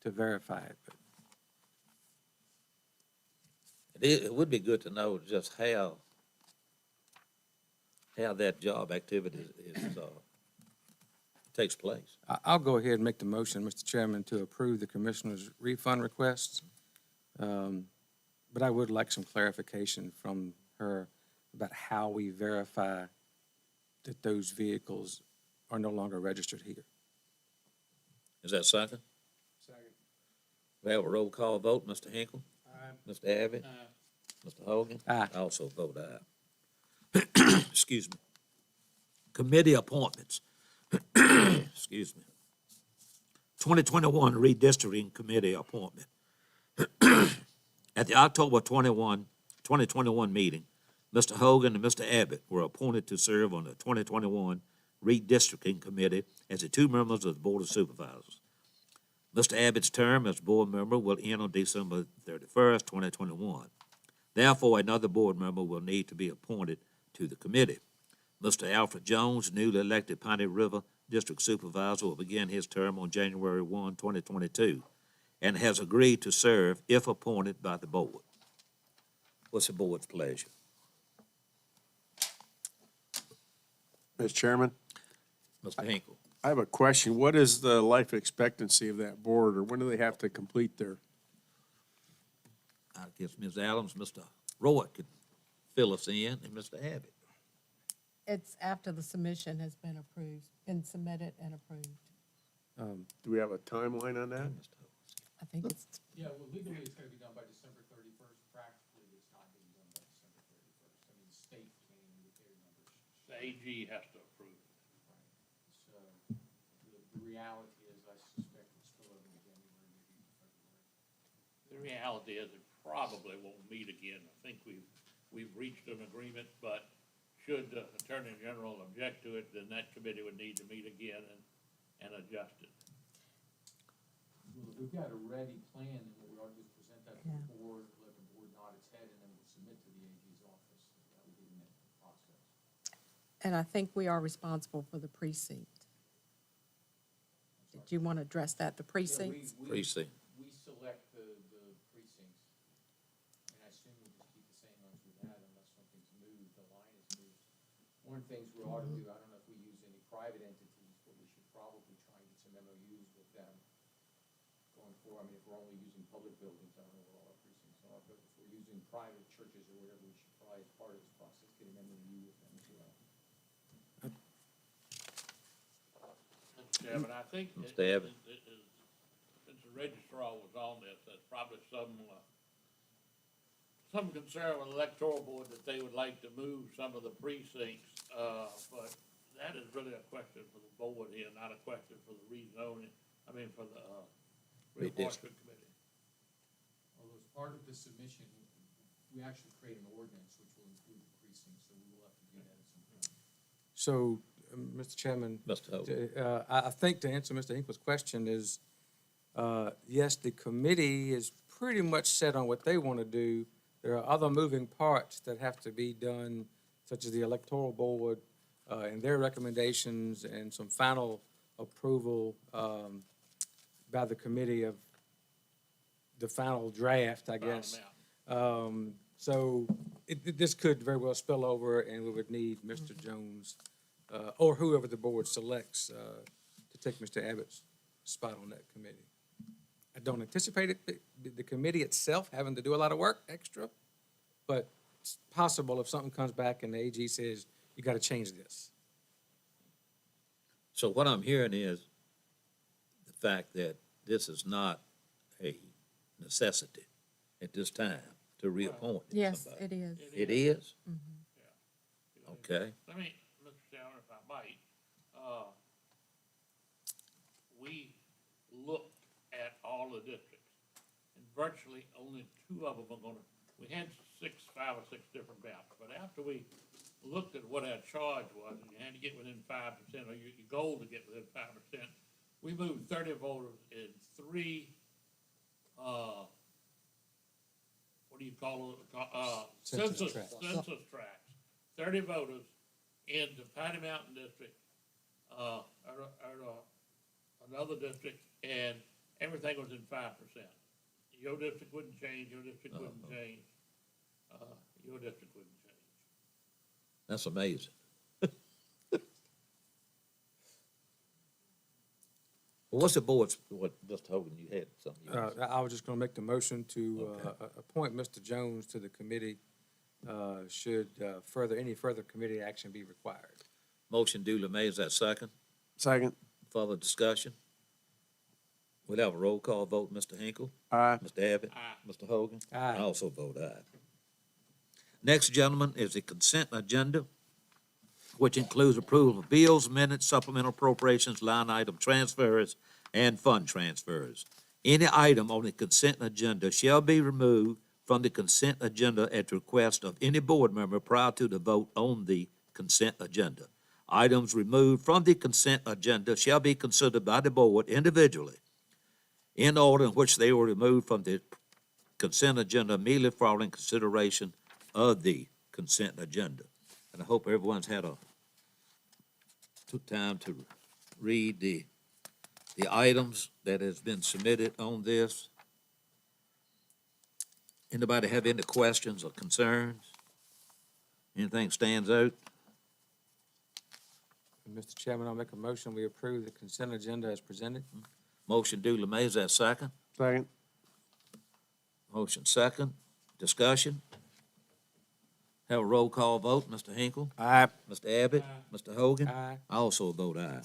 verify it. But It would be good to know just how that job activity is takes place. I'll go ahead and make the motion, Mr. Chairman, to approve the commissioner's refund requests. But I would like some clarification from her about how we verify that those vehicles are no longer registered here. Is that second? Second. We have a roll call vote. Mr. Hinkle? Mr. Abbott? Mr. Hogan? Aye. I also vote aye. Excuse me. Committee appointments. Excuse me. 2021 Redistricting Committee appointment. At the October 2021 meeting, Mr. Hogan and Mr. Abbott were appointed to serve on the 2021 Redistricting Committee as the two members of the Board of Supervisors. Mr. Abbott's term as board member will end on December 31st, 2021. Therefore, another board member will need to be appointed to the committee. Mr. Alfred Jones, newly elected Piney River District Supervisor, will begin his term on January 1, 2022, and has agreed to serve if appointed by the board. What's the board's pleasure? Mr. Chairman, Mr. Hinkle? I have a question. What is the life expectancy of that board, or when do they have to complete their? I guess Ms. Adams, Mr. Roy could fill us in, and Mr. Abbott. It's after the submission has been approved, been submitted and approved. Do we have a timeline on that? I think it's, Yeah, well, legally, it's gonna be done by December 31st. Practically, it's not being done by December 31st. I mean, the state can't indicate numbers. The AG has to approve it. So the reality is, I suspect it's still over in January, maybe even February. The reality is it probably won't meet again. I think we've reached an agreement, but should the Attorney General object to it, then that committee would need to meet again and adjust it. Well, if we've got a ready plan, then we ought to just present that to the board, let the board nod its head, and then we'll submit to the AG's office. That would be the next process. and I think we are responsible for the precinct. Did you want to address that, the precincts? Precinct. We select the precincts, and I assume we'll just keep the same ones we've had unless something's moved, the line is moved. One of the things we ought to do, I don't know if we use any private entities, but we should probably try and get some MOUs with them going forward. I mean, if we're only using public buildings, I don't know where all our precincts are, but if we're using private churches or whatever, we should probably, as part of this process, get an MOU with them as well. Mr. Chairman, I think Mr. Abbott. since the registrar was on this, there's probably some concern with the electoral board that they would like to move some of the precincts, but that is really a question for the board here, not a question for the rezoning, for the reapportionment committee. Although as part of the submission, we actually create an ordinance which will include the precincts, so we will have to do that at some point. So, Mr. Chairman, Mr. Hogan. I think to answer Mr. Hinkle's question is, yes, the committee is pretty much set on what they want to do. There are other moving parts that have to be done, such as the electoral board and their recommendations and some final approval by the committee of the final draft, I guess. So this could very well spill over, and we would need Mr. Jones or whoever the board selects to take Mr. Abbott's spot on that committee. I don't anticipate it, the committee itself having to do a lot of work extra, but it's possible if something comes back and the AG says, you got to change this. So what I'm hearing is the fact that this is not a necessity at this time to reappoint Yes, somebody. it is. It is? Mhm. Okay. Let me, Mr. Chairman, if I might, we looked at all the districts, and virtually only two of them are gonna, we had 5 or 6 different maps, but after we looked at what our charge was, and you had to get within 5%, or your goal to get within 5%, we moved 30 voters in 3, what do you call it, Census census tracts. tracts. 30 voters into Patty Mountain District, or another district, and everything was in 5%. Your district wouldn't change, your district wouldn't change, your district wouldn't change. That's amazing. Well, what's the board's, what, Mr. Hogan, you had something you wanted to say? I was just gonna make the motion to, Okay. appoint Mr. Jones to the committee, should, any further committee action be required. Motion duly made, is that second? Second. Further discussion? We'll have a roll call vote, Mr. Hinkle. Aye. Mr. Abbott. Mr. Hogan. Aye. I also vote aye. Next, gentlemen, is the consent agenda, which includes approval of bills, minutes, supplemental appropriations, line item transfers, and fund transfers. Any item on the consent agenda shall be removed from the consent agenda at the request of any board member prior to the vote on the consent agenda. Items removed from the consent agenda shall be considered by the board individually in order in which they were removed from the consent agenda immediately following consideration of the consent agenda. And I hope everyone's had took time to read the items that has been submitted on this. Anybody have any questions or concerns? Anything stands out? Mr. Chairman, I'll make a motion, we approve the consent agenda as presented. Motion duly made, is that second? Second. Motion second. Discussion? Have a roll call vote. Mr. Hinkle? Aye. Mr. Abbott? Mr. Hogan? Aye. I also vote aye.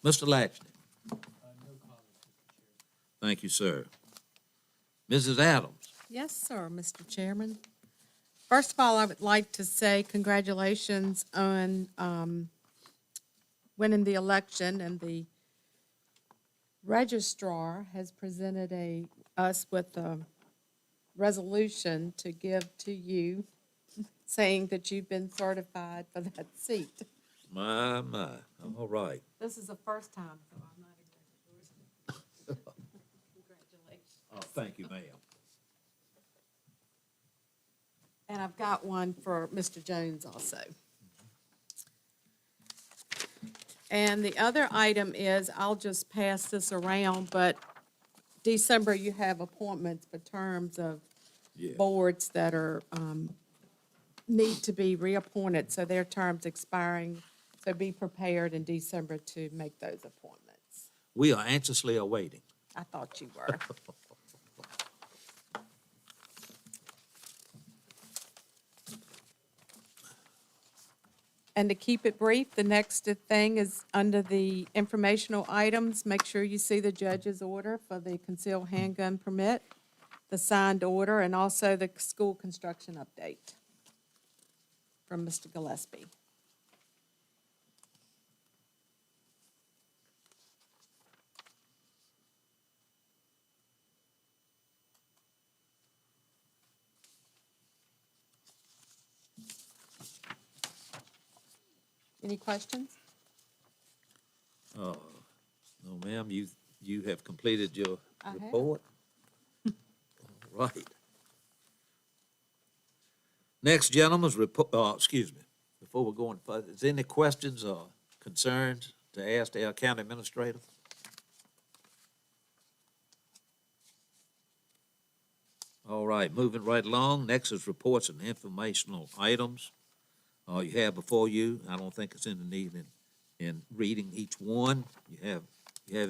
Mr. Latchney? Thank you, sir. Mrs. Adams? Yes, sir, Mr. Chairman. First of all, I would like to say congratulations on winning the election, and the registrar has presented us with a resolution to give to you saying that you've been certified for that seat. My, all right. This is the first time, so I'm not exactly sure. Congratulations. Oh, thank you, ma'am. And I've got one for Mr. Jones also. And the other item is, I'll just pass this around, but December, you have appointments for terms of Yeah. boards that are, need to be reappointed, so their term's expiring. So be prepared in December to make those appointments. We are anxiously awaiting. I thought you were. And to keep it brief, the next thing is under the informational items. Make sure you see the judge's order for the concealed handgun permit, the signed order, and also the school construction update from Mr. Gillespie. Any questions? No, ma'am, you have completed your I have. report? All right. Next, gentlemen's report, excuse me, before we're going further, is there any questions or concerns to ask our county administrator? All right, moving right along, next is reports and informational items. You have before you, I don't think it's in the need in reading each one. You have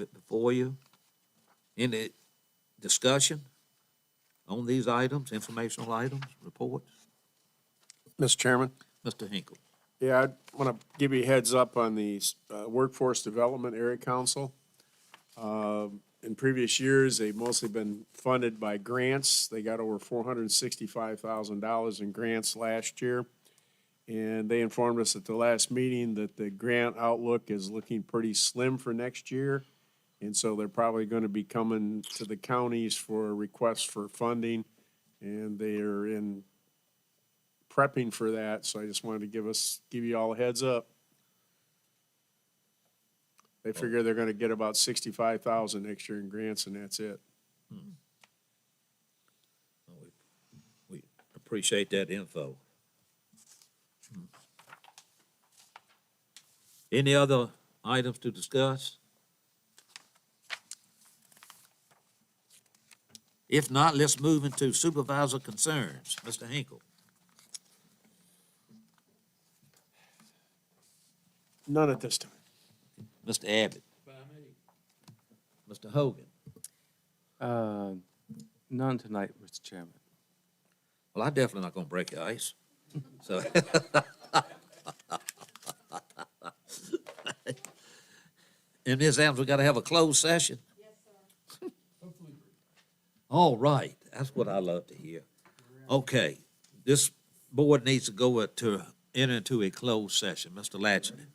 it before you. Any discussion on these items, informational items, reports? Mr. Chairman? Mr. Hinkle. Yeah, I want to give you a heads up on the Workforce Development Area Council. In previous years, they've mostly been funded by grants. They got over $465,000 in grants last year. And they informed us at the last meeting that the grant outlook is looking pretty slim for next year. And so they're probably going to be coming to the counties for requests for funding. And they are in prepping for that, so I just wanted to give you all a heads up. They figure they're gonna get about $65,000 next year in grants, and that's it. We appreciate that info. Any other items to discuss? If not, let's move into Supervisor Concerns. Mr. Hinkle. None at this time. Mr. Abbott? Mr. Hogan? None tonight, Mr. Chairman. Well, I'm definitely not gonna break your ice. So. And Ms. Adams, we gotta have a closed session? Yes, sir. All right, that's what I love to hear. Okay, this board needs to go enter into a closed session. Mr. Latchney.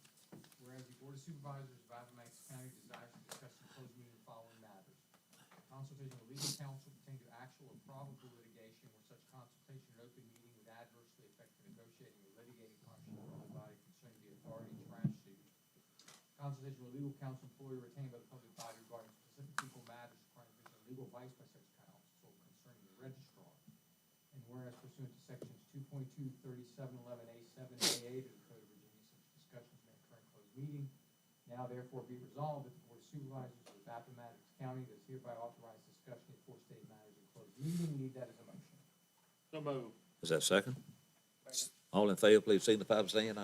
Whereas the Board of Supervisors of Appomattox County desires to discuss in closed meeting the following matters. Consultation with legal counsel pertaining to actual or probable litigation where such consultation in open meeting would adversely affect the negotiating or litigating function of the body concerning the authority and trash suit. Consultation with legal counsel employee retained by the public body regarding specific legal matters requiring vision of legal advice by such counsel concerning the registrar. And whereas pursuant to sections 2.2, 3711A7 and A8 of the Code of Virginia, such discussions may occur in closed meeting. Now therefore be resolved that the Board of Supervisors of Appomattox County does hereby authorize discussion of forestate matters in closed meeting. Need that as a motion. So moved. Is that second? All in favor, please signify by saying aye.